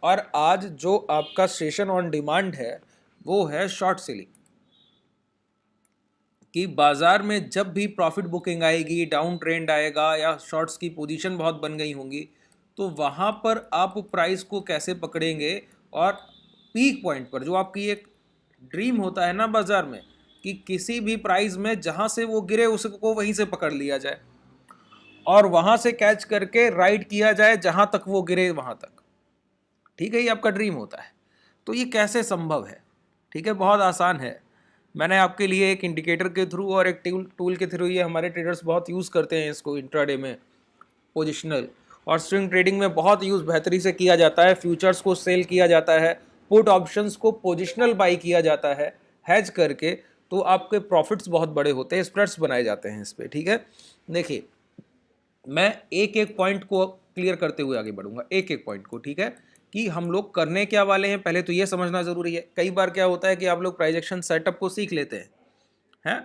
और आज जो आपका सेशन ऑन डिमांड है वो है शॉर्ट सेलिंग। कि बाजार में जब भी प्रॉफिट बुकिंग आएगी, डाउन ट्रेंड आएगा या शॉर्ट्स की पोजीशन बहुत बन गई होंगी, तो वहाँ पर आप प्राइस को कैसे पकड़ेंगे और पीक पॉइंट पर, जो आपकी एक ड्रीम होता है ना बाजार में कि किसी भी प्राइस में जहाँ से वो गिरे उसको वहीं से पकड़ लिया जाए और वहाँ से कैच करके राइड किया जाए जहाँ तक वो गिरे वहाँ तक। ठीक है, ये आपका ड्रीम होता है। तो ये कैसे संभव है? ठीक है, बहुत आसान है। मैंने आपके लिए एक इंडिकेटर के थ्रू और एक टूल के थ्रू, ये हमारे ट्रेडर्स बहुत यूज़ करते हैं इसको इंट्राडे में, पोजिशनल और स्विंग ट्रेडिंग में बहुत यूज़ बेहतरी से किया जाता है। फ्यूचर्स को सेल किया जाता है, पुट ऑप्शंस को पोजिशनल बाई किया जाता है हैज करके, तो आपके प्रॉफिट्स बहुत बड़े होते हैं, स्प्रेड्स बनाए जाते हैं इस पर। ठीक है, देखिए मैं एक एक पॉइंट को क्लियर करते हुए आगे बढ़ूंगा, एक एक पॉइंट को। ठीक है, कि हम लोग करने क्या वाले हैं पहले तो ये समझना ज़रूरी है। कई बार क्या होता है कि आप लोग प्राइस एक्शन सेटअप को सीख लेते हैं,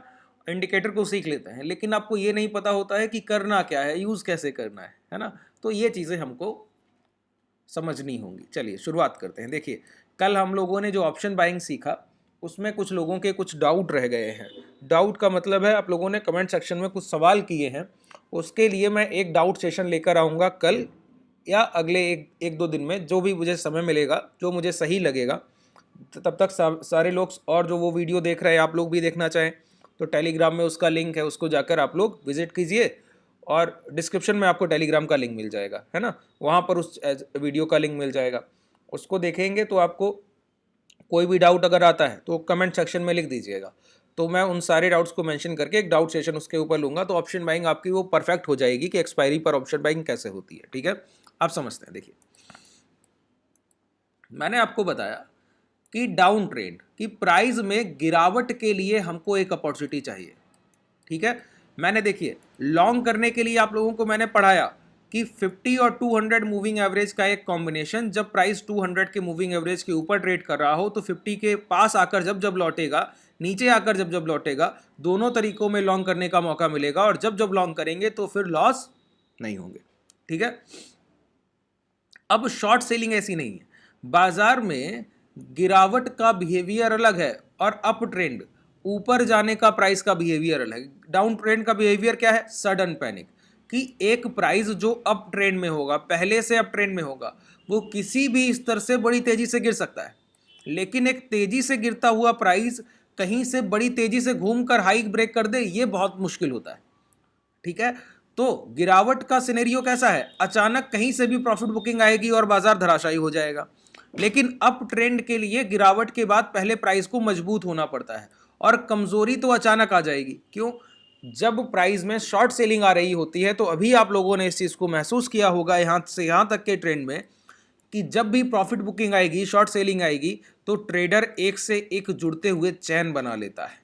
इंडिकेटर को सीख लेते हैं, लेकिन आपको ये नहीं पता होता है कि करना क्या है, यूज़ कैसे करना है ना। तो ये चीज़ें हमको समझनी होंगी। चलिए शुरुआत करते हैं। देखिए, कल हम लोगों ने जो ऑप्शन बाइंग सीखा उसमें कुछ लोगों के कुछ डाउट रह गए हैं। डाउट का मतलब है आप लोगों ने कमेंट सेक्शन में कुछ सवाल किए हैं, उसके लिए मैं एक डाउट सेशन लेकर आऊँगा कल या अगले एक दो दिन में, जो भी मुझे समय मिलेगा, जो मुझे सही लगेगा। तब तक सारे लोग, और जो वो वीडियो देख रहे हैं आप लोग भी देखना चाहें तो टेलीग्राम में उसका लिंक है, उसको जाकर आप लोग विजिट कीजिए और डिस्क्रिप्शन में आपको टेलीग्राम का लिंक मिल जाएगा, है ना, वहाँ पर उस वीडियो का लिंक मिल जाएगा। उसको देखेंगे तो आपको कोई भी डाउट अगर आता है तो कमेंट सेक्शन में लिख दीजिएगा, तो मैं उन सारे डाउट्स को मेंशन करके एक डाउट सेशन उसके ऊपर लूँगा, तो ऑप्शन बाइंग आपकी वो परफेक्ट हो जाएगी कि एक्सपायरी पर ऑप्शन बाइंग कैसे होती है। ठीक है, आप समझते हैं। देखिए, मैंने आपको बताया कि डाउन ट्रेंड की प्राइस में गिरावट के लिए हमको एक अपॉर्चुनिटी चाहिए। ठीक है, मैंने देखिए लॉन्ग करने के लिए आप लोगों को मैंने पढ़ाया कि 50 और 200 मूविंग एवरेज का एक कॉम्बिनेशन, जब प्राइस 200 के मूविंग एवरेज के ऊपर ट्रेड कर रहा हो तो 50 के पास आकर जब जब लौटेगा, नीचे आकर जब जब लौटेगा, दोनों तरीकों में लॉन्ग करने का मौका मिलेगा और जब जब लॉन्ग करेंगे तो फिर लॉस नहीं होंगे। ठीक है, अब शॉर्ट सेलिंग ऐसी नहीं है। बाजार में गिरावट का बिहेवियर अलग है और अप ट्रेंड, ऊपर जाने का प्राइस का बिहेवियर अलग है। डाउन ट्रेंड का बिहेवियर क्या है? सडन पैनिक, कि एक प्राइस जो अप ट्रेंड में होगा, पहले से अप ट्रेंड में होगा, वो किसी भी स्तर से बड़ी तेजी से गिर सकता है, लेकिन एक तेजी से गिरता हुआ प्राइस कहीं से बड़ी तेजी से घूमकर हाइक ब्रेक कर दे, ये बहुत मुश्किल होता है। ठीक है, तो गिरावट का सिनेरियो कैसा है? अचानक कहीं से भी प्रॉफिट बुकिंग आएगी और बाजार धराशायी हो जाएगा। लेकिन अप ट्रेंड के लिए गिरावट के बाद पहले प्राइस को मजबूत होना पड़ता है और कमजोरी तो अचानक आ जाएगी। क्यों? जब प्राइस में शॉर्ट सेलिंग आ रही होती है, तो अभी आप लोगों ने इस चीज को महसूस किया होगा यहां से यहां तक के ट्रेंड में, कि जब भी प्रॉफिट बुकिंग आएगी, शॉर्ट सेलिंग आएगी, तो ट्रेडर एक से एक जुड़ते हुए चैन बना लेता है।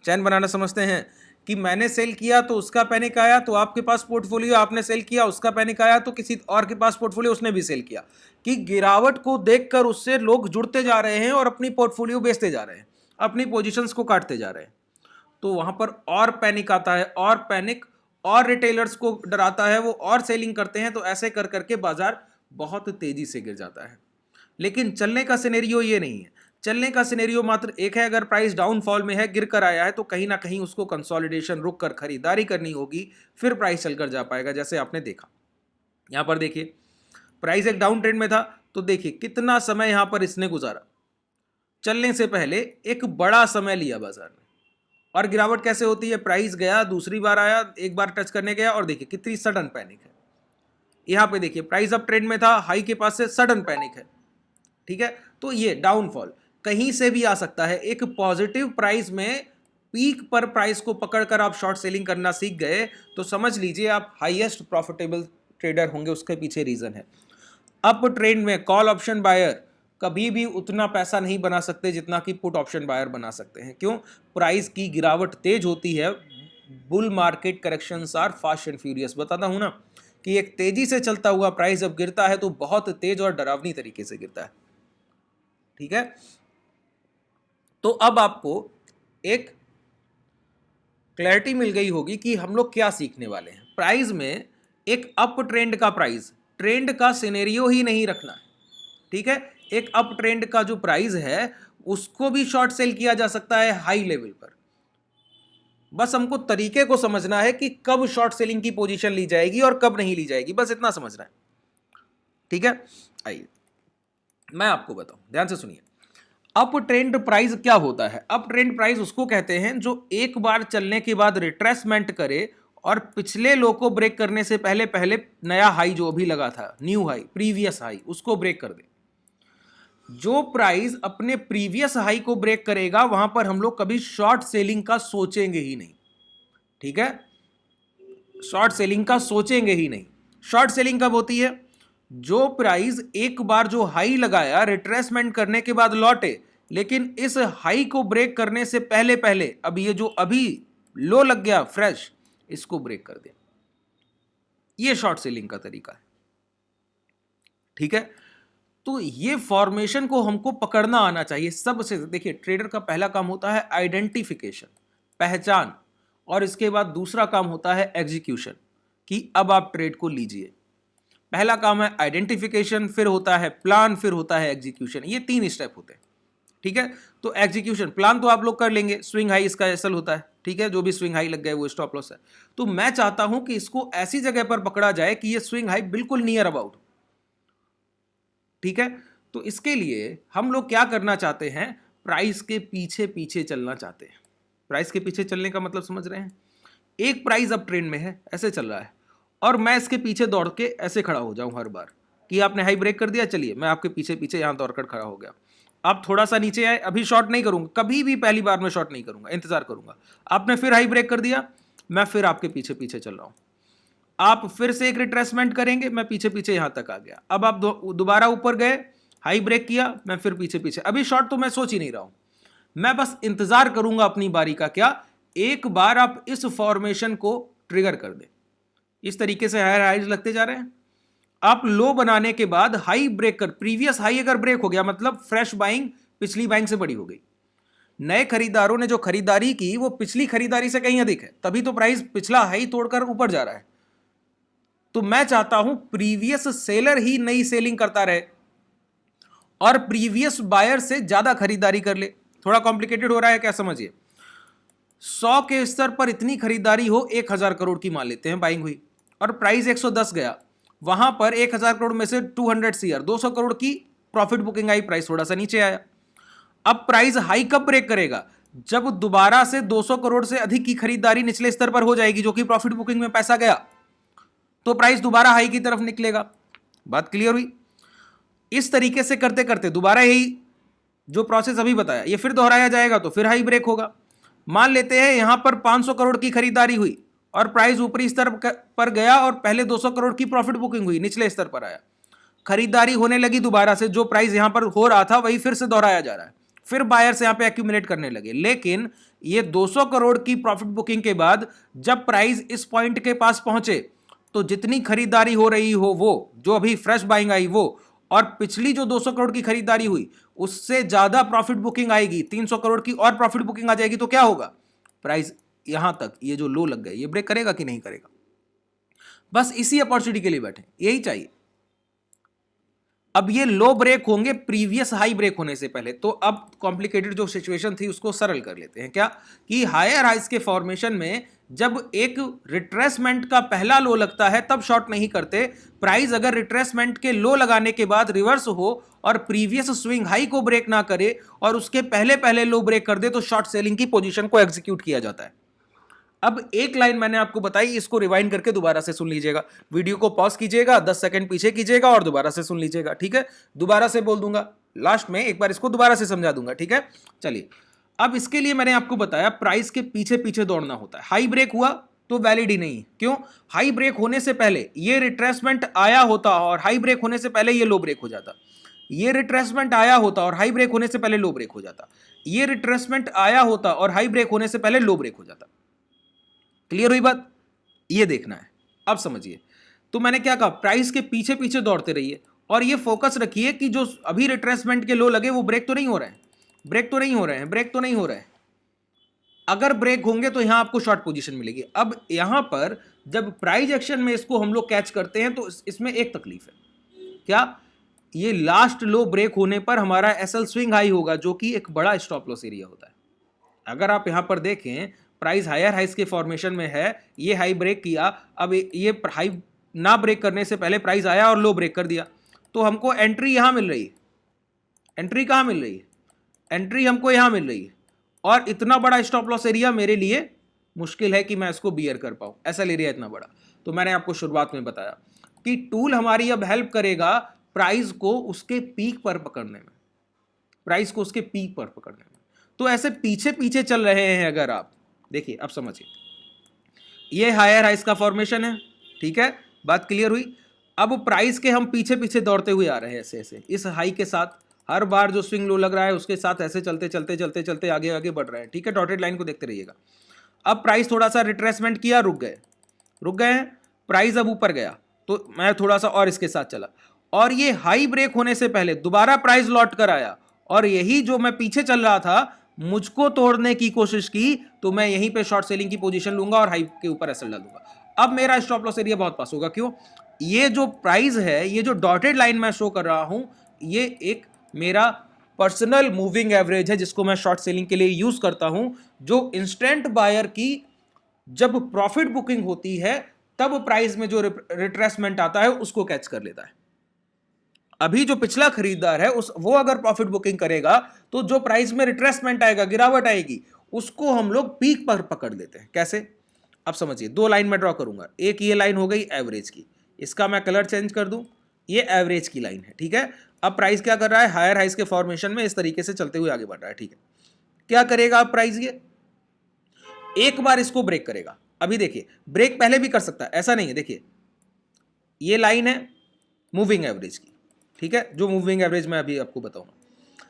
चैन बनाना समझते हैं कि मैंने सेल किया तो उसका पैनिक आया, तो आपके पास पोर्टफोलियो, आपने सेल किया, उसका पैनिक आया तो किसी और के पास पोर्टफोलियो, उसने भी सेल किया, कि गिरावट को देखकर उससे लोग जुड़ते जा रहे हैं और अपनी पोर्टफोलियो बेचते जा रहे हैं, अपनी पोजीशंस को काटते जा रहे हैं। तो वहां पर और पैनिक आता है, और पैनिक और रिटेलर्स को डराता है, वो और सेलिंग करते हैं, तो ऐसे कर करके बाजार बहुत तेजी से गिर जाता है। लेकिन चलने का सिनेरियो ये नहीं है। चलने का सिनेरियो मात्र एक है, अगर प्राइस डाउनफॉल में है, गिर कर आया है, तो कहीं ना कहीं उसको कंसोलिडेशन, रुक कर खरीदारी करनी होगी, फिर प्राइस चलकर जा पाएगा, जैसे आपने देखा। यहां पर देखिए, प्राइस एक डाउन ट्रेंड में था, तो देखिए कितना समय यहां पर इसने गुजारा। चलने से पहले एक बड़ा समय लिया बाजार ने, और गिरावट कैसे होती है? प्राइस गया, दूसरी बार आया, एक बार टच करने गया, और देखिए कितनी सडन पैनिक है। यहां पे देखिए प्राइस अप ट्रेंड में था, हाई के पास से सडन पैनिक है। ठीक है, तो ये डाउनफॉल कहीं से भी आ सकता है। एक पॉजिटिव प्राइस में पीक पर प्राइस को पकड़कर आप शॉर्ट सेलिंग करना सीख गए, तो समझ लीजिए आप हाईएस्ट प्रॉफिटेबल ट्रेडर होंगे। उसके पीछे रीजन है, अप ट्रेंड में कॉल ऑप्शन बायर कभी भी उतना पैसा नहीं बना सकते जितना कि पुट ऑप्शन बायर बना सकते हैं। क्यों? प्राइस की गिरावट तेज होती है। Bull market corrections are fast and furious. बताता हूं ना कि एक तेजी से चलता हुआ प्राइस जब गिरता है तो बहुत तेज और डरावनी तरीके से गिरता है। ठीक है, तो अब आपको एक क्लैरिटी मिल गई होगी कि हम लोग क्या सीखने वाले हैं। प्राइस में एक अप ट्रेंड का प्राइस, ट्रेंड का सिनेरियो ही नहीं रखना है। ठीक है। एक अप ट्रेंड का जो प्राइस है उसको भी शॉर्ट सेल किया जा सकता है हाई लेवल पर। बस हमको तरीके को समझना है कि कब शॉर्ट सेलिंग की पोजीशन ली जाएगी और कब नहीं ली जाएगी, बस इतना समझना है, ठीक है। आइए मैं आपको बताऊं, ध्यान से सुनिए। अप ट्रेंड प्राइस क्या होता है? अप ट्रेंड प्राइस उसको कहते हैं जो एक बार चलने के बाद रिट्रेसमेंट करे और पिछले लो को ब्रेक करने से पहले पहले नया हाई जो अभी लगा था, न्यू हाई, प्रीवियस हाई, उसको ब्रेक कर दे। जो प्राइस अपने प्रीवियस हाई को ब्रेक करेगा वहां पर हम लोग कभी शॉर्ट सेलिंग का सोचेंगे ही नहीं, ठीक है। शॉर्ट सेलिंग का सोचेंगे ही नहीं। शॉर्ट सेलिंग कब होती है? जो प्राइस एक बार जो हाई लगाया रिट्रेसमेंट करने के बाद लौटे, लेकिन इस हाई को ब्रेक करने से पहले पहले अब ये जो अभी लो लग गया फ्रेश, इसको ब्रेक कर दे। ये शॉर्ट सेलिंग का तरीका है, ठीक है। तो ये फॉर्मेशन को हमको पकड़ना आना चाहिए सबसे। देखिए, ट्रेडर का पहला काम होता है आइडेंटिफिकेशन, पहचान, और इसके बाद दूसरा काम होता है एग्जीक्यूशन, कि अब आप ट्रेड को लीजिए। पहला काम है आइडेंटिफिकेशन, फिर होता है प्लान, फिर होता है एग्जीक्यूशन। ये 3 स्टेप होते हैं, ठीक है। तो एग्जीक्यूशन, प्लान तो आप लोग कर लेंगे, स्विंग हाई इसका एसएल होता है, ठीक है। जो भी स्विंग हाई लग गया वो स्टॉप लॉस है। तो मैं चाहता हूं कि इसको ऐसी जगह पर पकड़ा जाए कि ये स्विंग हाई बिल्कुल नियर अबाउट, ठीक है। तो इसके लिए हम लोग क्या करना चाहते हैं? प्राइस के पीछे पीछे चलना चाहते हैं। प्राइस के पीछे चलने का मतलब समझ रहे हैं? एक प्राइस अब ट्रेंड में है, ऐसे चल रहा है, और मैं इसके पीछे दौड़ के ऐसे खड़ा हो जाऊं हर बार कि आपने हाई ब्रेक कर दिया, चलिए मैं आपके पीछे पीछे यहां दौड़कर खड़ा हो गया। आप थोड़ा सा नीचे आए, अभी शॉर्ट नहीं करूंगा, कभी भी पहली बार में शॉर्ट नहीं करूंगा, इंतजार करूंगा। आपने फिर हाई ब्रेक कर दिया, मैं फिर आपके पीछे पीछे चल रहा हूं। आप फिर से एक रिट्रेसमेंट करेंगे, मैं पीछे पीछे यहां तक आ गया। अब आप दोबारा ऊपर गए, हाई ब्रेक किया, मैं फिर पीछे पीछे। अभी शॉर्ट तो मैं सोच ही नहीं रहा हूं, मैं बस इंतजार करूंगा अपनी बारी का। क्या एक बार आप इस फॉर्मेशन को ट्रिगर कर दे, इस तरीके से हायर हाइज लगते जा रहे हैं। आप लो बनाने के बाद हाई ब्रेक कर, प्रीवियस हाई अगर ब्रेक हो गया मतलब फ्रेश बाइंग पिछली बाइंग से बड़ी हो गई। नए खरीदारों ने जो खरीदारी की वो पिछली खरीदारी से कहीं अधिक है, तभी तो प्राइस पिछला हाई तोड़कर ऊपर जा रहा है। तो मैं चाहता हूं प्रीवियस सेलर ही नई सेलिंग करता रहे और प्रीवियस बायर से ज्यादा खरीदारी कर ले। थोड़ा कॉम्प्लिकेटेड हो रहा है क्या? समझिए, 100 के स्तर पर इतनी खरीदारी हो, 1000 करोड़ की मान लेते हैं बाइंग हुई, और प्राइस 110 गया, वहां पर 1000 करोड़ में से 200 सीआर 200 करोड़ की प्रॉफिट बुकिंग आई, प्राइस थोड़ा सा नीचे आया। अब प्राइस हाई कब ब्रेक करेगा? जब दोबारा से 200 करोड़ से अधिक की खरीदारी निचले स्तर पर हो जाएगी, जो कि प्रॉफिट बुकिंग में पैसा गया, तो प्राइस दोबारा हाई की तरफ निकलेगा। बात क्लियर हुई? इस तरीके से करते करते दोबारा यही जो प्रोसेस अभी बताया ये फिर दोहराया जाएगा, तो फिर हाई ब्रेक होगा। मान लेते हैं यहां पर 500 करोड़ की खरीदारी हुई और प्राइस ऊपरी स्तर पर गया और पहले 200 करोड़ की प्रॉफिट बुकिंग हुई, निचले स्तर पर आया, खरीदारी होने लगी दोबारा से, जो प्राइस यहां पर हो रहा था वही फिर से दोहराया जा रहा है, फिर बायर्स यहां पे एक्यूमुलेट करने लगे। लेकिन ये 200 करोड़ की प्रॉफिट बुकिंग के बाद जब प्राइस इस पॉइंट के पास पहुंचे, तो जितनी खरीदारी हो रही हो वो, जो अभी फ्रेश बाइंग आई वो, और पिछली जो 200 करोड़ की खरीदारी हुई उससे ज्यादा प्रॉफिट बुकिंग आएगी, 300 करोड़ की और प्रॉफिट बुकिंग आ जाएगी, तो क्या होगा? प्राइस यहां तक ये जो लो लग गए ये ब्रेक करेगा कि नहीं करेगा? बस इसी अपॉर्चुनिटी के लिए बैठे, यही चाहिए। अब ये लो ब्रेक होंगे प्रीवियस हाई ब्रेक होने से पहले। तो अब कॉम्प्लिकेटेड जो सिचुएशन थी उसको सरल कर लेते हैं। क्या कि हायर हाइज के फॉर्मेशन में जब एक रिट्रेसमेंट का पहला लो लगता है तब शॉर्ट नहीं करते। प्राइस अगर रिट्रेसमेंट के लो लगाने के बाद रिवर्स हो और प्रीवियस स्विंग हाई को ब्रेक ना करे और उसके पहले पहले लो ब्रेक कर दे, तो शॉर्ट सेलिंग की पोजीशन को एग्जीक्यूट किया जाता है। अब एक लाइन मैंने आपको बताई, इसको रिवाइंड करके दोबारा से सुन लीजिएगा। वीडियो को पॉज कीजिएगा, 10 सेकंड पीछे कीजिएगा और दोबारा से सुन लीजिएगा, ठीक है। दोबारा से बोल दूंगा, लास्ट में एक बार इसको दोबारा से समझा दूंगा, ठीक है। चलिए, अब इसके लिए मैंने आपको बताया प्राइस के पीछे पीछे दौड़ना होता है। हाई ब्रेक हुआ तो वैलिड ही नहीं। क्यों? हाई ब्रेक होने से पहले ये रिट्रेसमेंट आया होता और हाई ब्रेक होने से पहले ये लो ब्रेक हो जाता। ये रिट्रेसमेंट आया होता और हाई ब्रेक होने से पहले लो ब्रेक हो जाता। ये रिट्रेसमेंट आया होता और हाई ब्रेक होने से पहले लो ब्रेक हो जाता। क्लियर हुई बात? ये देखना है। अब समझिए, तो मैंने क्या कहा, प्राइस के पीछे पीछे दौड़ते रहिए और ये फोकस रखिए कि जो अभी रिट्रेसमेंट के लो लगे वो ब्रेक तो नहीं हो रहे हैं, ब्रेक तो नहीं हो रहे हैं, ब्रेक तो नहीं हो रहे हैं। अगर ब्रेक होंगे तो यहां आपको शॉर्ट पोजीशन मिलेगी। अब यहां पर जब प्राइस एक्शन में इसको हम लोग कैच करते हैं तो इसमें एक तकलीफ है। क्या? ये लास्ट लो ब्रेक होने पर हमारा एसएल स्विंग हाई होगा, जो कि एक बड़ा स्टॉप लॉस एरिया होता है। अगर आप यहां पर देखें, प्राइस हायर हाइस के फॉर्मेशन में है, ये हाई ब्रेक किया, अब ये हाई ना ब्रेक करने से पहले प्राइस आया और लो ब्रेक कर दिया, तो हमको एंट्री यहां मिल रही है। एंट्री कहां मिल रही है? एंट्री हमको यहां मिल रही है, और इतना बड़ा स्टॉप लॉस एरिया मेरे लिए मुश्किल है कि मैं इसको बियर कर पाऊं, एसएल एरिया इतना बड़ा। तो मैंने आपको शुरुआत में बताया कि टूल हमारी अब हेल्प करेगा प्राइस को उसके पीक पर पकड़ने में, प्राइस को उसके पीक पर पकड़ने में। तो ऐसे पीछे पीछे चल रहे हैं अगर आप देखिए, अब समझिए, ये हायर हाइस का फॉर्मेशन है, ठीक है, बात क्लियर हुई। अब प्राइस के हम पीछे पीछे दौड़ते हुए आ रहे हैं, ऐसे ऐसे इस हाई के साथ, हर बार जो स्विंग लो लग रहा है उसके साथ ऐसे चलते चलते चलते चलते आगे आगे बढ़ रहे हैं, ठीक है। डॉटेड लाइन को देखते रहिएगा। अब प्राइस थोड़ा सा रिट्रेसमेंट किया, रुक गए हैं, प्राइस अब ऊपर गया, तो मैं थोड़ा सा और इसके साथ चला, और ये हाई ब्रेक होने से पहले दोबारा प्राइस लौट कर आया, और यही जो मैं पीछे चल रहा था मुझको तोड़ने की कोशिश की, तो मैं यहीं पे शॉर्ट सेलिंग की पोजीशन लूंगा और हाई के ऊपर एसएल डालूंगा। अब मेरा स्टॉप लॉस एरिया बहुत पास होगा। क्यों? ये जो प्राइस है, ये जो डॉटेड लाइन मैं शो कर रहा हूं, ये एक मेरा पर्सनल मूविंग एवरेज है जिसको मैं शॉर्ट सेलिंग के लिए यूज करता हूं, जो इंस्टेंट बायर की जब प्रॉफिट बुकिंग होती है तब प्राइस में जो रिट्रेसमेंट आता है उसको कैच कर लेता है। अभी जो पिछला खरीदार है वो अगर प्रॉफिट बुकिंग करेगा तो जो प्राइस में रिट्रेसमेंट आएगा, गिरावट आएगी, उसको हम लोग पीक पर पकड़ लेते हैं। कैसे? अब समझिए, दो लाइन में ड्रॉ करूंगा। एक ये लाइन हो गई एवरेज की, इसका मैं कलर चेंज कर दूं, ये एवरेज की लाइन है, ठीक है। अब प्राइस क्या कर रहा है? हायर हाइस के फॉर्मेशन में इस तरीके से चलते हुए आगे बढ़ रहा है, ठीक है। क्या करेगा अब प्राइस? ये एक बार इसको ब्रेक करेगा। अभी देखिए, ब्रेक पहले भी कर सकता है, ऐसा नहीं है। देखिए, ये लाइन है मूविंग एवरेज की, ठीक है, जो मूविंग एवरेज मैं अभी आपको बताऊंगा।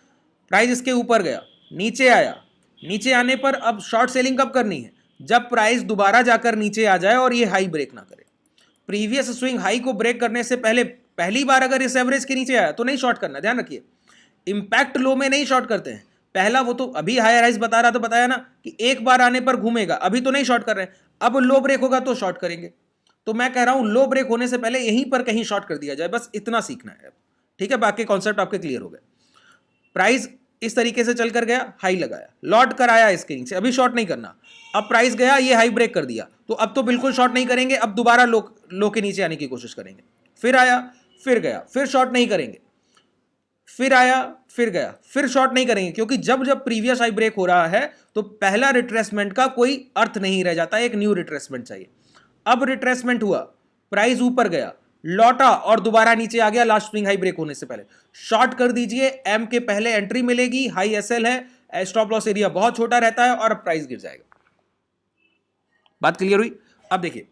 प्राइस इसके ऊपर गया, नीचे आया, नीचे आने पर अब शॉर्ट सेलिंग कब करनी है? जब प्राइस दोबारा जाकर नीचे आ जाए और ये हाई ब्रेक ना करे। प्रीवियस स्विंग हाई को ब्रेक करने से पहले पहली बार अगर इस एवरेज के नीचे आया तो नहीं शॉर्ट करना, ध्यान रखिए। इंपैक्ट लो में नहीं शॉर्ट करते हैं। पहला वो तो अभी हायर हाइस बता रहा, तो बताया ना कि एक बार आने पर घूमेगा, अभी तो नहीं शॉर्ट कर रहे हैं। अब लो ब्रेक होगा तो शॉर्ट करेंगे। तो मैं कह रहा हूं लो ब्रेक होने से पहले यहीं पर कहीं शॉर्ट कर दिया जाए, बस इतना सीखना है, ठीक है। बाकी कॉन्सेप्ट आपके क्लियर हो गए। प्राइस इस तरीके से चलकर गया, हाई लगाया, लौट कर आया इसके नीचे, अभी शॉर्ट नहीं करना। अब प्राइस गया, ये हाई ब्रेक कर दिया, तो अब तो बिल्कुल शॉर्ट नहीं करेंगे, अब दोबारा लो के नीचे आने की कोशिश करेंगे। फिर आया, फिर गया, फिर शॉर्ट नहीं करेंगे, फिर आया, फिर गया, फिर शॉर्ट नहीं करेंगे, क्योंकि जब जब प्रीवियस हाई ब्रेक हो रहा है तो पहला रिट्रेसमेंट का कोई अर्थ नहीं रह जाता, एक न्यू रिट्रेसमेंट चाहिए। अब रिट्रेसमेंट हुआ, प्राइस ऊपर गया, लौटा और दोबारा नीचे आ गया लास्ट स्विंग हाई ब्रेक होने से पहले, शॉर्ट कर दीजिए। एम के पहले एंट्री मिलेगी, हाई एसएल है, स्टॉप लॉस एरिया बहुत छोटा रहता है और प्राइस गिर जाएगा। बात क्लियर हुई? अब देखिए,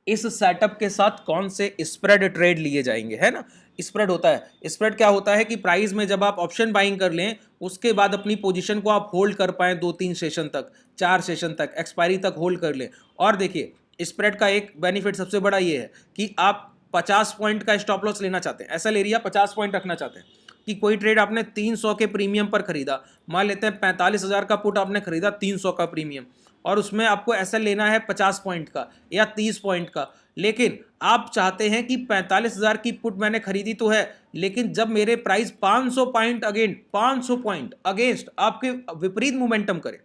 इस सेटअप के साथ कौन से स्प्रेड ट्रेड लिए जाएंगे, है ना। स्प्रेड होता है, स्प्रेड क्या होता है कि प्राइस में जब आप ऑप्शन बाइंग कर लें, उसके बाद अपनी पोजीशन को आप होल्ड कर पाएं 2-3 सेशन तक, 4 सेशन तक, एक्सपायरी तक होल्ड कर लें। और देखिए, स्प्रेड का एक बेनिफिट सबसे बड़ा ये है कि आप 50 पॉइंट का स्टॉप लॉस लेना चाहते हैं, एसएल एरिया 50 पॉइंट रखना चाहते हैं कि कोई ट्रेड आपने 300 के प्रीमियम पर खरीदा, मान लेते हैं 45,000 का पुट आपने खरीदा 300 का प्रीमियम, और उसमें आपको एसएल लेना है 50 पॉइंट का या 30 पॉइंट का, लेकिन आप चाहते हैं कि 45,000 की पुट मैंने खरीदी तो है, लेकिन जब मेरे प्राइस 500 पॉइंट अगेंस्ट आपके विपरीत मोमेंटम करे,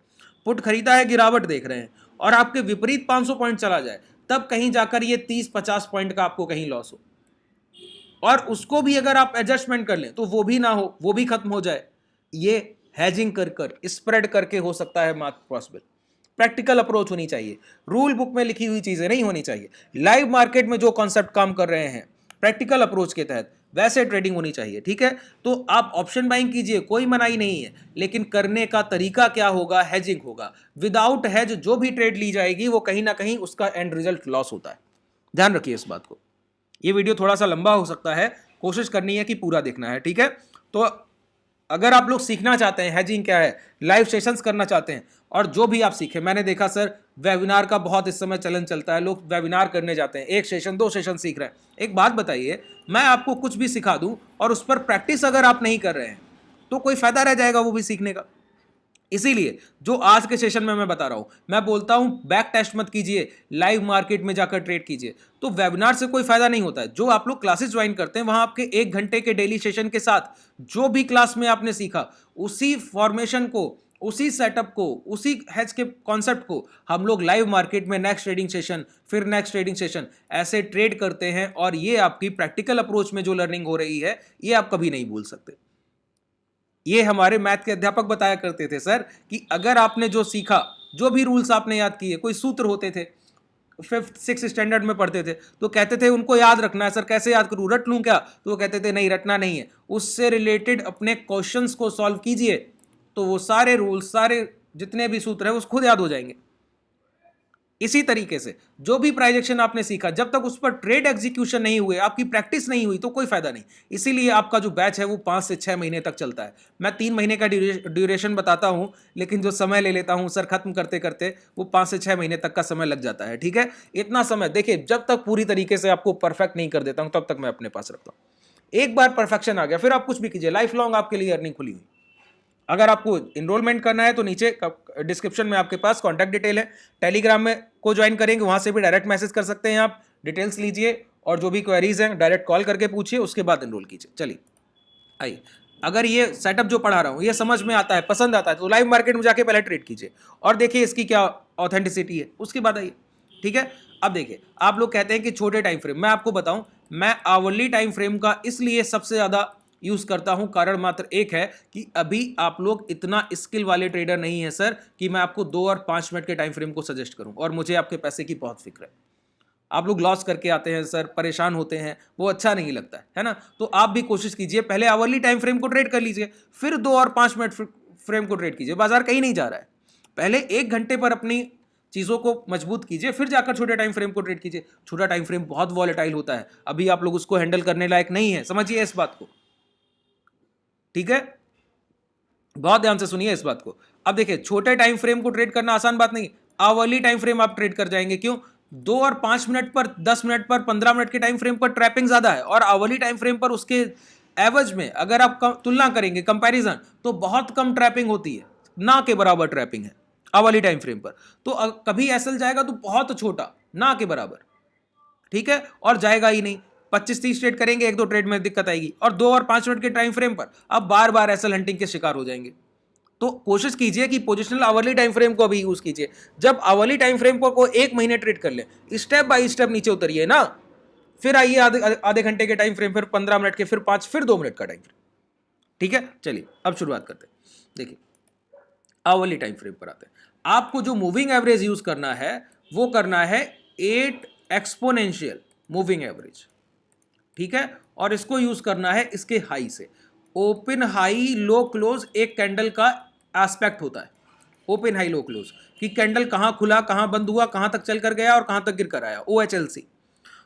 पुट खरीदा है, गिरावट देख रहे हैं, और आपके विपरीत 500 पॉइंट चला जाए, तब कहीं जाकर ये 30-50 पॉइंट का आपको कहीं लॉस हो, और उसको भी अगर आप एडजस्टमेंट कर लें तो वो भी ना हो, वो भी खत्म हो जाए। ये हैजिंग कर स्प्रेड करके हो सकता है मात्र पॉसिबल। प्रैक्टिकल अप्रोच होनी चाहिए, रूल बुक में लिखी हुई चीजें नहीं होनी चाहिए। लाइव मार्केट में जो कॉन्सेप्ट काम कर रहे हैं प्रैक्टिकल अप्रोच के तहत, वैसे ट्रेडिंग होनी चाहिए, ठीक है। तो आप ऑप्शन बाइंग कीजिए, कोई मनाही नहीं है, लेकिन करने का तरीका क्या होगा? हेजिंग होगा। विदाउट हेज जो भी ट्रेड ली जाएगी वो कहीं ना कहीं उसका एंड रिजल्ट लॉस होता है, ध्यान रखिए इस बात को। ये वीडियो थोड़ा सा लंबा हो सकता है, कोशिश करनी है कि पूरा देखना है, ठीक है। तो अगर आप लोग सीखना चाहते हैं हेजिंग क्या है, लाइव सेशंस करना चाहते हैं, और जो भी आप सीखें, मैंने देखा सर वेबिनार का बहुत इस समय चलन चलता है, लोग वेबिनार करने जाते हैं, 1 सेशन 2 सेशन सीख रहे हैं। एक बात बताइए, मैं आपको कुछ भी सिखा दूं और उस पर प्रैक्टिस अगर आप नहीं कर रहे हैं तो कोई फायदा रह जाएगा वो भी सीखने का? इसीलिए जो आज के सेशन में मैं बता रहा हूं, मैं बोलता हूं बैक टेस्ट मत कीजिए, लाइव मार्केट में जाकर ट्रेड कीजिए। तो वेबिनार से कोई फायदा नहीं होता है। जो आप लोग क्लासेस ज्वाइन करते हैं वहां आपके 1 घंटे के डेली सेशन के साथ जो भी क्लास में आपने सीखा, उसी फॉर्मेशन को, उसी सेटअप को, उसी हेज के कॉन्सेप्ट को हम लोग लाइव मार्केट में नेक्स्ट ट्रेडिंग सेशन, फिर नेक्स्ट ट्रेडिंग सेशन ऐसे ट्रेड करते हैं। और ये आपकी प्रैक्टिकल अप्रोच में जो लर्निंग हो रही है, ये आप कभी नहीं भूल सकते। ये हमारे मैथ के अध्यापक बताया करते थे सर कि अगर आपने जो सीखा, जो भी रूल्स आपने याद किए, कोई सूत्र होते थे, 5th 6th स्टैंडर्ड में पढ़ते थे, तो कहते थे उनको याद रखना है। सर कैसे याद करूं, रट लूं क्या? तो वो कहते थे नहीं, रटना नहीं है, उससे रिलेटेड अपने क्वेश्चंस को सॉल्व कीजिए, तो वो सारे रूल्स, सारे जितने भी सूत्र है वो खुद याद हो जाएंगे। इसी तरीके से जो भी प्राइस एक्शन आपने सीखा, जब तक उस पर ट्रेड एग्जीक्यूशन नहीं हुए, आपकी प्रैक्टिस नहीं हुई, तो कोई फायदा नहीं। इसीलिए आपका जो बैच है वो 5 से 6 महीने तक चलता है। मैं 3 महीने का ड्यूरेशन बताता हूं, लेकिन जो समय ले लेता हूं सर खत्म करते करते, वो 5 से 6 महीने तक का समय लग जाता है। ठीक है, इतना समय देखिए, जब तक पूरी तरीके से आपको परफेक्ट नहीं कर देता हूं तब तक मैं अपने पास रखता हूं। एक बार परफेक्शन आ गया, फिर आप कुछ भी कीजिए, लाइफ लॉन्ग आपके लिए अर्निंग खुली हुई। अगर आपको इनरोलमेंट करना है तो नीचे डिस्क्रिप्शन में आपके पास कॉन्टैक्ट डिटेल है, टेलीग्राम में को ज्वाइन करेंगे, वहां से भी डायरेक्ट मैसेज कर सकते हैं आप, डिटेल्स लीजिए और जो भी क्वेरीज हैं डायरेक्ट कॉल करके पूछिए, उसके बाद इनरोल कीजिए। चलिए आइए, अगर ये सेटअप जो पढ़ा रहा हूँ ये समझ में आता है, पसंद आता है, तो लाइव मार्केट में जाके पहले ट्रेड कीजिए और देखिए इसकी क्या ऑथेंटिसिटी है, उसके बाद आइए। ठीक है, अब देखिए आप लोग कहते हैं कि छोटे टाइम फ्रेम, मैं आपको बताऊं, मैं आवरली टाइम फ्रेम का इसलिए सबसे ज्यादा यूज करता हूं, कारण मात्र एक है कि अभी आप लोग इतना स्किल वाले ट्रेडर नहीं है सर कि मैं आपको 2 और 5 मिनट के टाइम फ्रेम को सजेस्ट करूं, और मुझे आपके पैसे की बहुत फिक्र है। आप लोग लॉस करके आते हैं सर, परेशान होते हैं, वो अच्छा नहीं लगता है ना। तो आप भी कोशिश कीजिए, पहले आवरली टाइम फ्रेम को ट्रेड कर लीजिए, फिर 2 और 5 मिनट फ्रेम को ट्रेड कीजिए। बाजार कहीं नहीं जा रहा है, पहले 1 घंटे पर अपनी चीजों को मजबूत कीजिए, फिर जाकर छोटे टाइम फ्रेम को ट्रेड कीजिए। छोटा टाइम फ्रेम बहुत वॉलेटाइल होता है, अभी आप लोग उसको हैंडल करने लायक नहीं है, समझिए इस बात को। ठीक है, बहुत ध्यान से सुनिए इस बात को। अब देखिए, छोटे टाइम फ्रेम को ट्रेड करना आसान बात नहीं, आवरली टाइम फ्रेम आप ट्रेड कर जाएंगे। क्यों? 2 और 5 मिनट पर, 10 मिनट पर, 15 मिनट के टाइम फ्रेम पर ट्रैपिंग ज्यादा है, और आवरली टाइम फ्रेम पर उसके एवरेज में अगर आप तुलना करेंगे, कंपैरिजन, तो बहुत कम ट्रैपिंग होती है, ना के बराबर ट्रैपिंग है आवरली टाइम फ्रेम पर। तो कभी एसएल जाएगा तो बहुत छोटा, ना के बराबर। ठीक है, और जाएगा ही नहीं। 25-30 ट्रेड करेंगे, 1-2 ट्रेड में दिक्कत आएगी, और 2 और 5 मिनट के टाइम फ्रेम पर आप बार बार एसएल हंटिंग के शिकार हो जाएंगे। तो कोशिश कीजिए कि पोजिशनल आवरली टाइम फ्रेम को अभी यूज कीजिए। जब आवरली टाइम फ्रेम को 1 महीने ट्रेड कर ले, स्टेप बाय स्टेप नीचे उतरिए ना, फिर आइए आधे घंटे के टाइम फ्रेम, फिर 15 मिनट के, फिर 5, फिर 2 मिनट का टाइम फ्रेम। ठीक है, चलिए अब शुरुआत करते हैं। देखिए आवरली टाइम फ्रेम पर आते हैं। आपको जो मूविंग एवरेज यूज करना है वो करना है 8 एक्सपोनेंशियल मूविंग एवरेज। ठीक है, और इसको यूज करना है इसके हाई से। ओपन हाई लो क्लोज एक कैंडल का एस्पेक्ट होता है, ओपन हाई लो क्लोज, कि कैंडल कहां खुला, कहां बंद हुआ, कहां तक चल कर गया और कहां तक गिर कर आया, OHLC।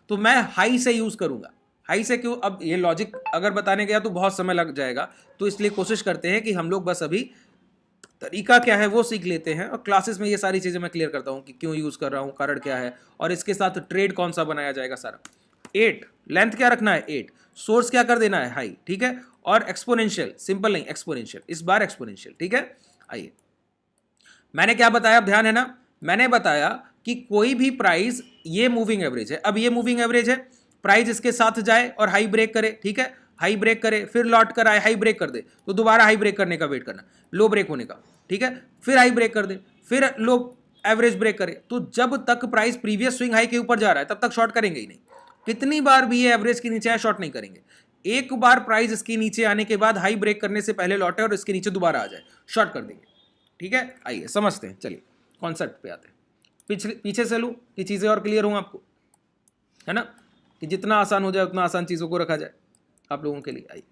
तो मैं हाई से यूज करूंगा। हाई से क्यों? अब ये लॉजिक अगर बताने गया तो बहुत समय लग जाएगा, तो इसलिए कोशिश करते हैं कि हम लोग बस अभी तरीका क्या है वो सीख लेते हैं, और क्लासेस में ये सारी चीजें मैं क्लियर करता हूं कि क्यों यूज कर रहा हूं, कारण क्या है, और इसके साथ ट्रेड कौन सा बनाया जाएगा सारा। 8 लेंथ क्या रखना है, 8 सोर्स क्या कर देना है, हाई। ठीक है, और एक्सपोनेंशियल, सिंपल नहीं, एक्सपोनेंशियल, इस बार एक्सपोनेंशियल। ठीक है, आइए मैंने क्या बताया, ध्यान है ना, मैंने बताया कि कोई भी प्राइस, ये मूविंग एवरेज है, अब ये मूविंग एवरेज है, प्राइस इसके साथ जाए और हाई ब्रेक करे। ठीक है, हाई ब्रेक करे, फिर लौट कर आए, हाई ब्रेक कर दे, तो दोबारा हाई ब्रेक करने का वेट करना, लो ब्रेक होने का। ठीक है, फिर हाई ब्रेक कर दे, फिर लो एवरेज ब्रेक करे, तो जब तक प्राइस प्रीवियस स्विंग हाई के ऊपर जा रहा है तब तक शॉर्ट करेंगे ही नहीं। कितनी बार भी ये एवरेज के नीचे आए, शॉर्ट नहीं करेंगे। एक बार प्राइस इसके नीचे आने के बाद हाई ब्रेक करने से पहले लौटे और इसके नीचे दोबारा आ जाए, शॉर्ट कर देंगे। ठीक है, आइए समझते हैं, चलिए कॉन्सेप्ट पे आते हैं। पीछे से लूँ कि चीज़ें और क्लियर हों आपको, है ना, कि जितना आसान हो जाए उतना आसान चीज़ों को रखा जाए आप लोगों के लिए। आइए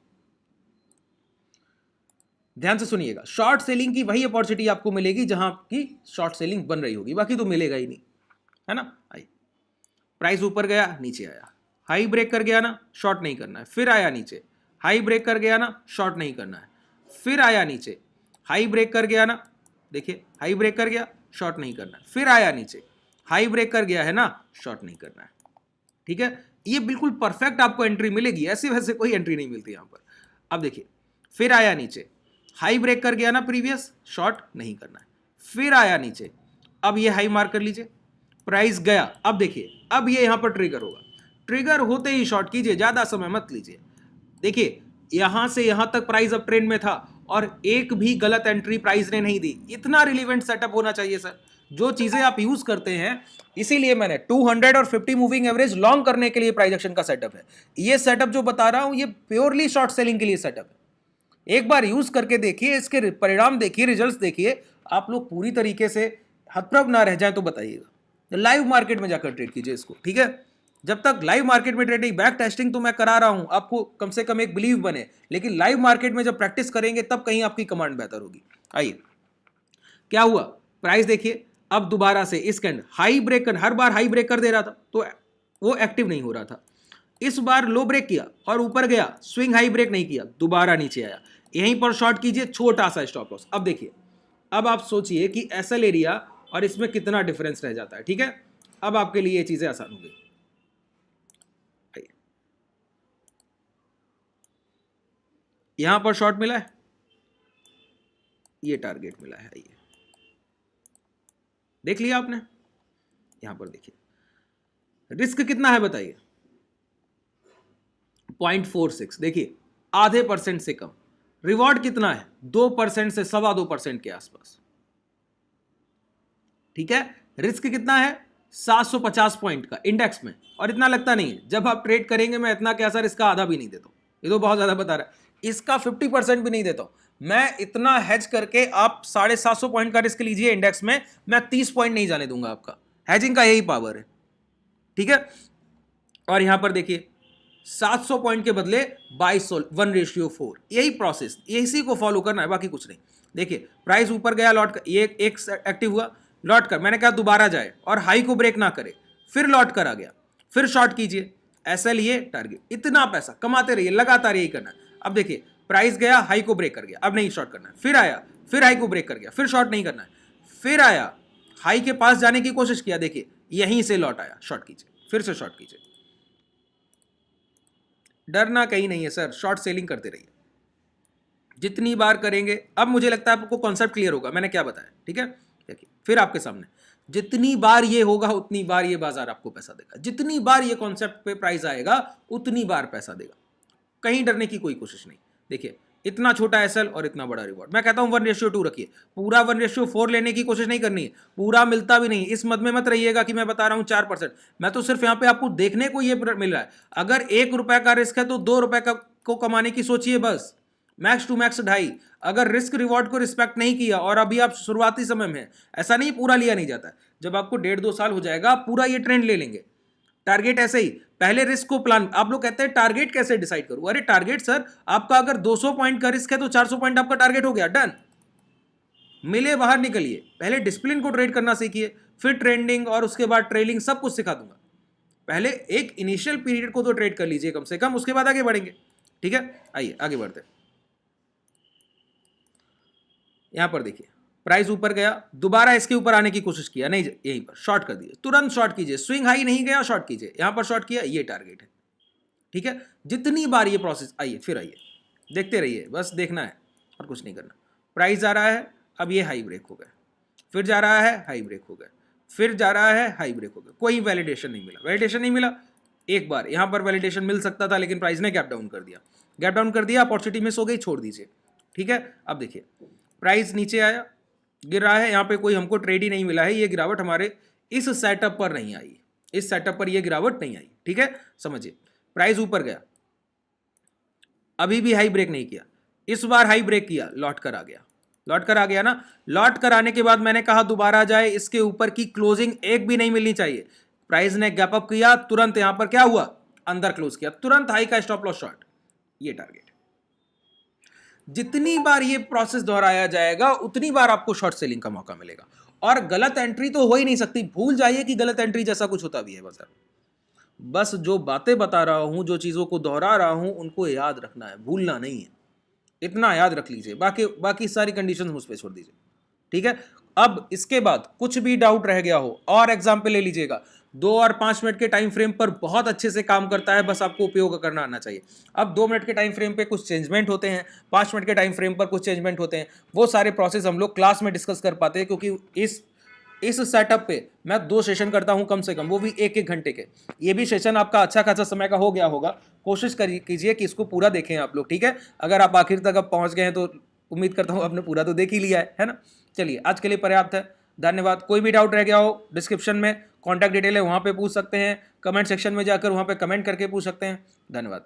ध्यान से सुनिएगा, शॉर्ट सेलिंग की वही अपॉर्चुनिटी आपको मिलेगी जहां की शॉर्ट सेलिंग बन रही होगी, बाकी तो मिलेगा ही नहीं, है ना। आइए, प्राइस ऊपर गया, नीचे आया, हाई ब्रेक कर गया ना, शॉर्ट नहीं करना है, फिर आया नीचे, हाई ब्रेक कर गया ना, शॉर्ट नहीं करना है, फिर आया नीचे, हाई ब्रेक कर गया ना, देखिए हाई ब्रेक कर गया, शॉर्ट नहीं करना है, फिर आया नीचे, हाई ब्रेक कर गया है ना, शॉर्ट नहीं करना है। ठीक है, ये बिल्कुल परफेक्ट आपको एंट्री मिलेगी, ऐसे वैसे कोई एंट्री नहीं मिलती यहां पर। अब देखिए, फिर आया नीचे, हाई ब्रेक कर गया ना प्रीवियस, शॉर्ट नहीं करना है। फिर आया नीचे, अब ये हाई मार्क कर लीजिए, प्राइस गया। अब देखिए अब ये यहां पर ट्रिगर होगा, ट्रिगर होते ही शॉर्ट कीजिए, ज्यादा समय मत लीजिए। देखिए यहां से यहां तक प्राइस अब ट्रेंड में था और एक भी गलत एंट्री प्राइस ने नहीं दी। इतना रिलीवेंट सेटअप होना चाहिए सर, जो चीजें आप यूज करते हैं। इसीलिए मैंने 200 और 50 मूविंग एवरेज लॉन्ग करने के लिए प्राइस एक्शन का सेटअप है। ये सेटअप जो बता रहा हूं ये प्योरली शॉर्ट सेलिंग के लिए सेटअप है। एक बार यूज करके देखिए, इसके परिणाम देखिए, रिजल्ट्स देखिए, आप लोग पूरी तरीके से हतप्रभ ना रह जाए तो बताइएगा। लाइव मार्केट में जाकर ट्रेड कीजिए इसको, ठीक है। जब तक लाइव मार्केट में ट्रेडिंग, बैक टेस्टिंग तो मैं करा रहा हूं, आपको कम से कम एक बिलीव बने, लेकिन लाइव मार्केट में जब प्रैक्टिस करेंगे तब कहीं आपकी कमांड बेहतर होगी। आइए क्या हुआ, प्राइस देखिए अब दोबारा से इस कैंडल हाई ब्रेक कर, हर बार हाई ब्रेक कर दे रहा था तो वो एक्टिव नहीं हो रहा था। इस बार लो ब्रेक किया और ऊपर गया, स्विंग हाई ब्रेक नहीं किया, दोबारा नीचे आया, यहीं पर शॉर्ट कीजिए, छोटा सा स्टॉप लॉस। अब देखिए, अब आप सोचिए कि एसएल एरिया और इसमें कितना डिफरेंस रह जाता है, ठीक है। अब आपके लिए ये चीजें आसान हो गई। यहां पर शॉर्ट मिला है, ये टारगेट मिला है, ये देख लिया आपने। यहां पर देखिए रिस्क कितना है बताइए, 0.46, देखिए आधे परसेंट से कम। रिवॉर्ड कितना है, 2% से 2.25% के आसपास, ठीक है। रिस्क कितना है, 750 पॉइंट का इंडेक्स में, और इतना लगता नहीं है। जब आप ट्रेड करेंगे मैं इतना क्या सर, इसका आधा भी नहीं देता हूं, ये तो बहुत ज्यादा बता रहा है। इसका 50% भी नहीं देता हूं मैं। इतना हेज करके आप 750 पॉइंट का रिस्क लीजिए इंडेक्स में, मैं 30 पॉइंट नहीं जाने दूंगा आपका। हेजिंग का यही पावर है, ठीक है। और यहां पर देखिए 700 पॉइंट के बदले 2200, 1:4, यही प्रोसेस, इसी को फॉलो करना है, बाकी कुछ नहीं। देखिए प्राइस ऊपर गया, लौट कर, ये एक एक्टिव हुआ, लौट कर, मैंने कहा दोबारा जाए और हाई को ब्रेक ना करे, फिर लौट कर आ गया, फिर शॉर्ट कीजिए, ऐसा लिए टारगेट। इतना पैसा कमाते रहिए, लगातार यही करना है। अब देखिए प्राइस गया, हाई को ब्रेक कर गया, अब नहीं शॉर्ट करना है, फिर आया, फिर हाई को ब्रेक कर गया, फिर शॉर्ट नहीं करना है, फिर आया, हाई के पास जाने की कोशिश किया, देखिए यहीं से लौट आया, शॉर्ट कीजिए, फिर से शॉर्ट कीजिए। डरना कहीं नहीं है सर, शॉर्ट सेलिंग करते रहिए, जितनी बार करेंगे। अब मुझे लगता है आपको कॉन्सेप्ट क्लियर होगा मैंने क्या बताया, ठीक है। देखिए फिर आपके सामने, जितनी बार ये होगा उतनी बार ये बाजार आपको पैसा देगा, जितनी बार ये कॉन्सेप्ट पे प्राइस आएगा उतनी बार पैसा देगा, कहीं डरने की कोई कोशिश नहीं। देखिए इतना छोटा एसएल और इतना बड़ा रिवॉर्ड, मैं कहता हूं 1:2 रखिए, पूरा 1:4 लेने की कोशिश नहीं करनी है, पूरा मिलता भी नहीं। इस मत में मत रहिएगा कि मैं बता रहा हूं 4%, मैं तो सिर्फ यहां पे आपको देखने को ये मिल रहा है। अगर ₹1 का रिस्क है तो ₹2 को कमाने की सोचिए बस, मैक्स टू मैक्स 2.5। अगर रिस्क रिवॉर्ड को रिस्पेक्ट नहीं किया और अभी आप शुरुआती समय में, ऐसा नहीं पूरा लिया नहीं जाता, जब आपको 1.5-2 साल हो जाएगा पूरा ये ट्रेंड ले लेंगे। टारगेट ऐसे ही, पहले रिस्क को प्लान, आप लोग कहते हैं टारगेट कैसे डिसाइड करूं, अरे टारगेट सर आपका अगर 200 पॉइंट का रिस्क है तो 400 पॉइंट आपका टारगेट हो गया, डन। मिले बाहर निकलिए, पहले डिसिप्लिन को ट्रेड करना सीखिए, फिर ट्रेंडिंग और उसके बाद ट्रेलिंग सब कुछ सिखा दूंगा। पहले एक इनिशियल पीरियड को तो ट्रेड कर लीजिए कम से कम, उसके बाद आगे बढ़ेंगे, ठीक है। आइए आगे बढ़ते हैं। यहां पर देखिए प्राइस ऊपर गया, दोबारा इसके ऊपर आने की कोशिश किया, नहीं, यहीं पर शॉर्ट कर दिए, तुरंत शॉर्ट कीजिए, स्विंग हाई नहीं गया शॉर्ट कीजिए, यहां पर शॉर्ट किया, ये टारगेट है, ठीक है। जितनी बार ये प्रोसेस, आइए फिर आइए, देखते रहिए, बस देखना है और कुछ नहीं करना। प्राइस जा रहा है, अब ये हाई ब्रेक हो गया, फिर जा रहा है हाई ब्रेक हो गया, फिर जा रहा है हाई ब्रेक हो गया, कोई वैलिडेशन नहीं मिला, वैलिडेशन नहीं मिला। एक बार यहां पर वैलिडेशन मिल सकता था लेकिन प्राइस ने गैप डाउन कर दिया, गैप डाउन कर दिया, अपॉर्चुनिटी मिस हो गई, छोड़ दीजिए, ठीक है। अब देखिए प्राइस नीचे आया, गिर रहा है, यहाँ पे कोई हमको ट्रेड ही नहीं मिला है, ये गिरावट हमारे इस सेटअप पर नहीं आई, इस सेटअप पर ये गिरावट नहीं आई, ठीक है, समझिए। प्राइस ऊपर गया, अभी भी हाई ब्रेक नहीं किया, इस बार हाई ब्रेक किया, लौट कर आ गया, लौट कर आ गया ना। लौट कर आने के बाद मैंने कहा दोबारा जाए, इसके ऊपर की क्लोजिंग एक भी नहीं मिलनी चाहिए। प्राइस ने गैप अप किया, तुरंत यहां पर क्या हुआ, अंदर क्लोज किया, तुरंत हाई का स्टॉप लॉस शॉर्ट, ये टारगेट। जितनी बार ये प्रोसेस दोहराया जाएगा उतनी बार आपको शॉर्ट सेलिंग का मौका मिलेगा, और गलत एंट्री तो हो ही नहीं सकती, भूल जाइए कि गलत एंट्री जैसा कुछ होता भी है बाजार। बस जो बातें बता रहा हूं, जो चीजों को दोहरा रहा हूं, उनको याद रखना है, भूलना नहीं है, इतना याद रख लीजिए, बाकी बाकी सारी कंडीशंस मुझ पे छोड़ दीजिए, ठीक है। अब इसके बाद कुछ भी डाउट रह गया हो और एग्जाम्पल ले लीजिएगा, 2 और 5 मिनट के टाइम फ्रेम पर बहुत अच्छे से काम करता है, बस आपको उपयोग करना आना चाहिए। अब 2 मिनट के टाइम फ्रेम पे कुछ चेंजमेंट होते हैं, 5 मिनट के टाइम फ्रेम पर कुछ चेंजमेंट होते हैं, वो सारे प्रोसेस हम लोग क्लास में डिस्कस कर पाते हैं, क्योंकि इस सेटअप पे मैं 2 सेशन करता हूं कम से कम, वो भी 1-1 घंटे के। ये भी सेशन आपका अच्छा खासा समय का हो गया होगा, कोशिश कीजिए कि इसको पूरा देखें आप लोग, ठीक है। अगर आप आखिर तक अब पहुंच गए हैं तो उम्मीद करता हूं आपने पूरा तो देख ही लिया है ना। चलिए, आज के लिए पर्याप्त है, धन्यवाद। कोई भी डाउट रह गया हो, डिस्क्रिप्शन में कॉन्टैक्ट डिटेल है, वहां पे पूछ सकते हैं, कमेंट सेक्शन में जाकर वहां पे कमेंट करके पूछ सकते हैं। धन्यवाद।